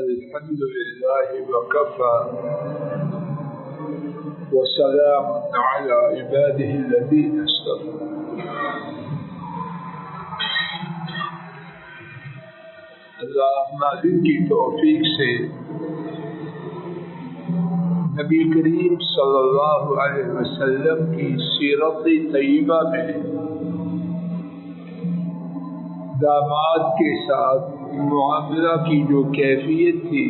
الحمد لله وكفى وسلام على عباده الذين اصطفى. اللہ ناظرین کی توفیق سے نبی کریم صلی اللہ علیہ وسلم کی سیرت طیبہ میں داماد کے ساتھ معاملہ کی جو کیفیت تھی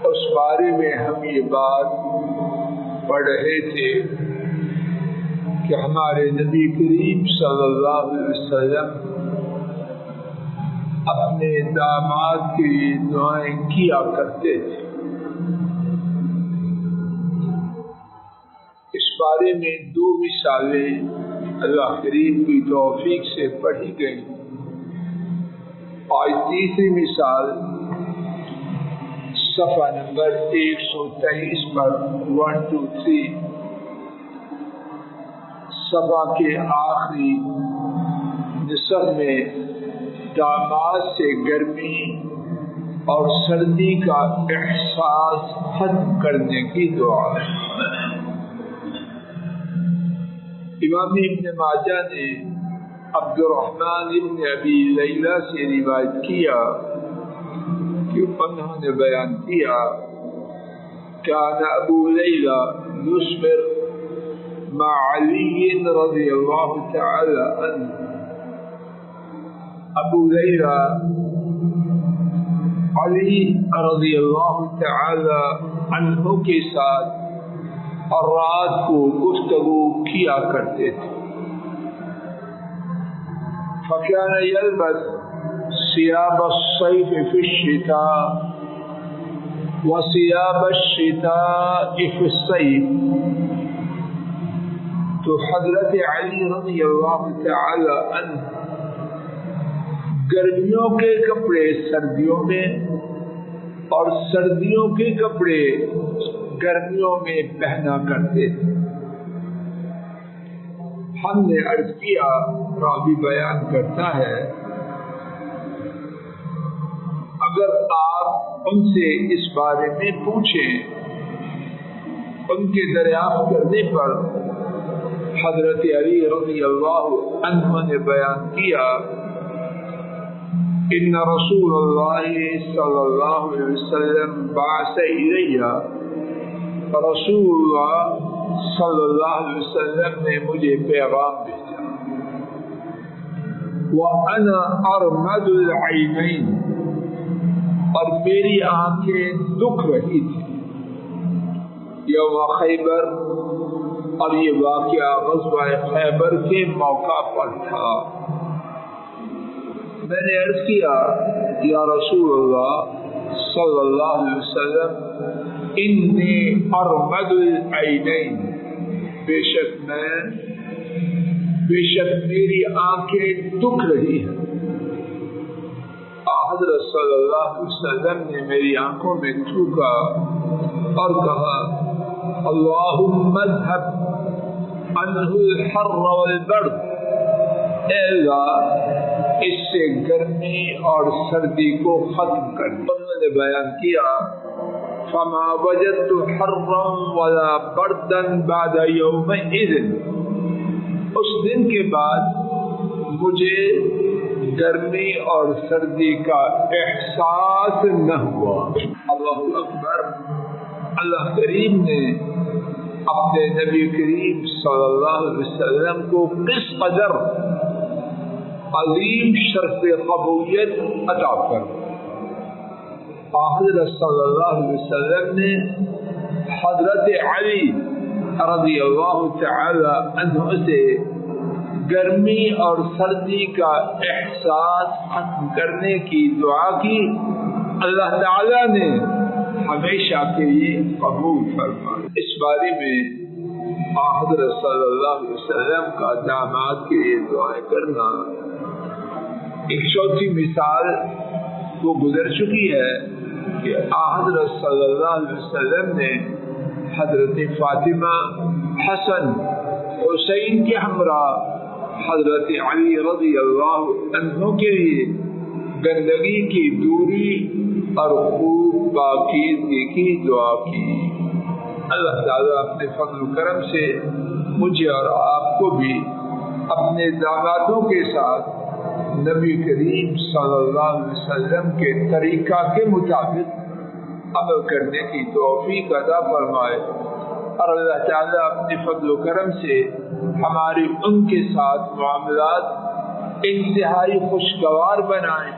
اس بارے میں ہم یہ بات پڑھ رہے تھے کہ ہمارے نبی کریم صلی اللہ علیہ وسلم اپنے داماد کے لیے دعائیں کیا کرتے تھے. اس بارے میں دو مثالیں اللہ کریم کی توفیق سے پڑھی گئی. آج تیسری مثال صفحہ نمبر 123 پر 123 صفحہ کے آخری نصف میں داماد سے گرمی اور سردی کا احساس ختم کرنے کی دعا ہے. امام ابن ماجہ نے عبد الرحمن ابن ابی لیلہ سے روایت کیا کہ انہوں نے بیان کیا کان ابو لیلہ یصبر مع علی رضی اللہ تعالی عنہ. ابو لیلہ علی رضی اللہ تعالی عنہ کے ساتھ اور رات کو گفتگو کیا کرتے تھے. فكان يلبس ثياب الصيف في الشتاء وثياب الشتاء في الصيف. تو حضرت علی رضی اللہ تعالی عنہ گرمیوں کے کپڑے سردیوں میں اور سردیوں کے کپڑے گرمیوں میں پہنا کرتے تھے. ہم نے عرض کیا راوی بیان کرتا ہے اگر آپ ان سے اس بارے میں پوچھیں ان کے دریافت کرنے پر حضرت علی رضی اللہ عنہ نے بیان کیا ان رسول اللہ صلی اللہ علیہ وسلم بعث الیہ. رسول اللہ صلی اللہ علیہ وسلم نے مجھے پیغام بھیجا. وَأَنَا أَرْمَدُ الْعَيْنَيْنِ اور میری آنکھیں دکھ رہی تھی. یوم خیبر اور یہ واقعہ غزوہ خیبر کے موقع پر تھا. میں نے عرض کیا یا رسول اللہ صلی اللہ علیہ وسلم انی ارمد العینین بے شک میری آنکھیں دکھ رہی ہیں. حضرت صلی اللہ علیہ وسلم نے میری آنکھوں میں تھوکا اور کہا اللہم اذھب عنہ الحر والبرد. اے اللہ اس سے گرمی اور سردی کو ختم کر. انہوں نے بیان کیا فما وجدت حرا ولا بردا بعد یومئذ. اس دن کے بعد مجھے گرمی اور سردی کا احساس نہ ہوا. اللہ اکبر. اللہ کریم نے اپنے نبی کریم صلی اللہ علیہ وسلم کو کس قدر عظیم شرف قبولیت عطا کر. حضرت صلی اللہ علیہ وسلم نے حضرت علی رضی اللہ تعالی عنہ سے گرمی اور سردی کا احساس ختم کرنے کی دعا کی. اللہ تعالی نے ہمیشہ کے لیے قبول فرمایا. اس بارے میں حضرت صلی اللہ علیہ وسلم کا داماد کے لیے دعائیں کرنا. ایک چوتھی مثال وہ گزر چکی ہے کہ حضرت صلی اللہ علیہ وسلم نے حضرت فاطمہ حسن حسین کے ہمراہ حضرت علی رضی اللہ عنہ کے لیے گندگی کی دوری اور خوب پاکیزگی کی دعا کی۔ اللہ تعالیٰ اپنے فضل و کرم سے مجھے اور آپ کو بھی اپنے دامادوں کے ساتھ نبی کریم صلی اللہ علیہ وسلم کے طریقہ کے مطابق عمل کرنے کی توفیق عطا فرمائے، اور اللہ تعالیٰ اپنے فضل و کرم سے ہماری ان کے ساتھ معاملات انتہائی خوشگوار بنائیں،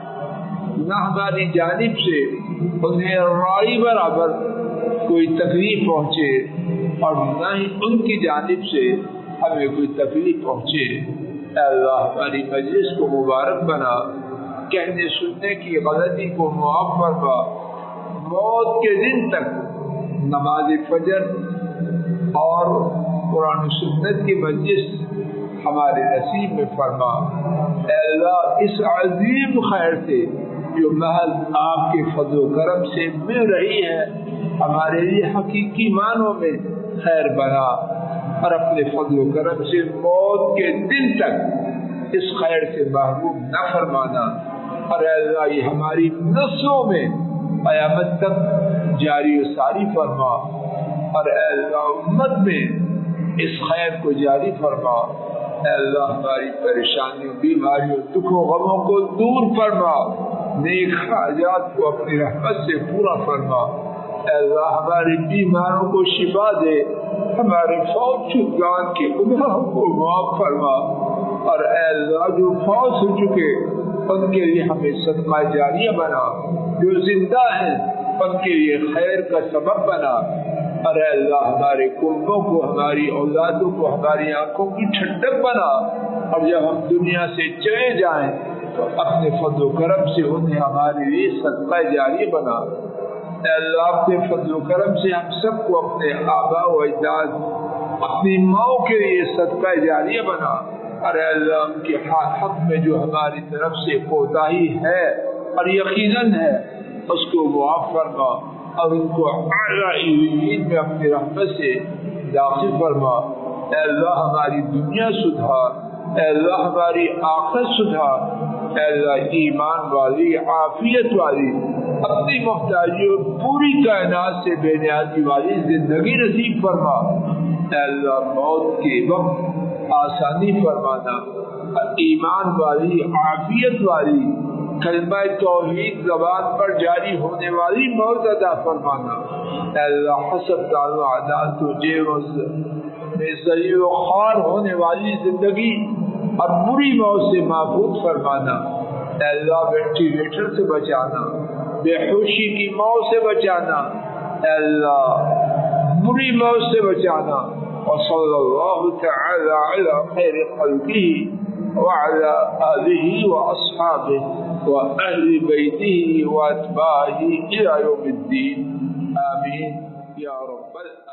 نہ ہماری جانب سے انہیں رائی برابر کوئی تکلیف پہنچے اور نہ ہی ان کی جانب سے ہمیں کوئی تکلیف پہنچے۔ اے اللہ ہماری مجلس کو مبارک بنا، کہنے سننے کی غلطی کو معاف فرما، موت کے دن تک نماز فجر اور قرآن و سنت کی مجلس ہمارے نصیب میں فرما۔ اے اللہ اس عظیم خیر سے جو محض آپ کے فضل و کرم سے مل رہی ہے ہمارے لیے حقیقی معنوں میں خیر بنا، اور اپنے فضل و کرم سے موت کے دن تک اس خیر سے محروم نہ فرمانا، اور اے اللہ یہ ہماری نسلوں میں قیامت تک جاری و ساری فرما، اور اے اللہ امت میں اس خیر کو جاری فرما۔ اے اللہ ہماری پریشانیوں، بیماریوں، دکھوں، غموں کو دور فرما، نیک حاجات کو اپنی رحمت سے پورا فرما۔ اے اللہ ہمارے بیماروں کو شفا دے، ہمارے فوت شدگان کے گناہوں کو معاف فرما، اور اے اللہ جو فوت ہو چکے ان کے لیے ہمیں صدقہ جاریہ بنا، جو زندہ ہیں ان کے لیے خیر کا سبب بنا، اور اے اللہ ہمارے کنبوں کو، ہماری اولادوں کو ہماری آنکھوں کی ٹھنڈک بنا، اور جب ہم دنیا سے چلے جائیں تو اپنے فضل و کرم سے انہیں ہمارے لیے صدقہ جاریہ بنا۔ اے اللہ اپنے فضل و کرم سے ہم سب کو اپنے آباء و اجداد، اپنی ماؤں کے لیے صدقہ جاریہ بنا، اور اے اللہ ان کے حق میں جو ہماری طرف سے کوتاہی ہے اور یقیناً ہے اس کو معاف فرما، اور ان کو اعلیٰ علین میں اپنی رحمت سے داخل فرما۔ اے اللہ ہماری دنیا سدھار، اے اللہ ہماری آخرت سدھار، اے اللہ ایمان والی، عافیت والی، اپنی محتاجی اور پوری کائنات سے بے نیازی والی زندگی نصیب فرما۔ اے اللہ موت کے وقت آسانی فرمانا، ایمان والی، عافیت والی، کلمہ توحید زبان پر جاری ہونے والی موت عطا فرمانا۔ اے اللہ حسب دار و عدالت و جیب میں ذلیل و خوار ہونے والی زندگی اور بری موت سے محفوظ فرمانا۔ اے اللہ وینٹیلیٹر سے بچانا، بے ہوشی کی موت سے بچانا، اے اللہ بری موت سے بچانا۔ وصلی اللہ تعالی علی خیر خلقہ وعلی آلہ واصحابہ وأهل بيته وأتباعه إلى يوم الدين آمين يا رب العالمين۔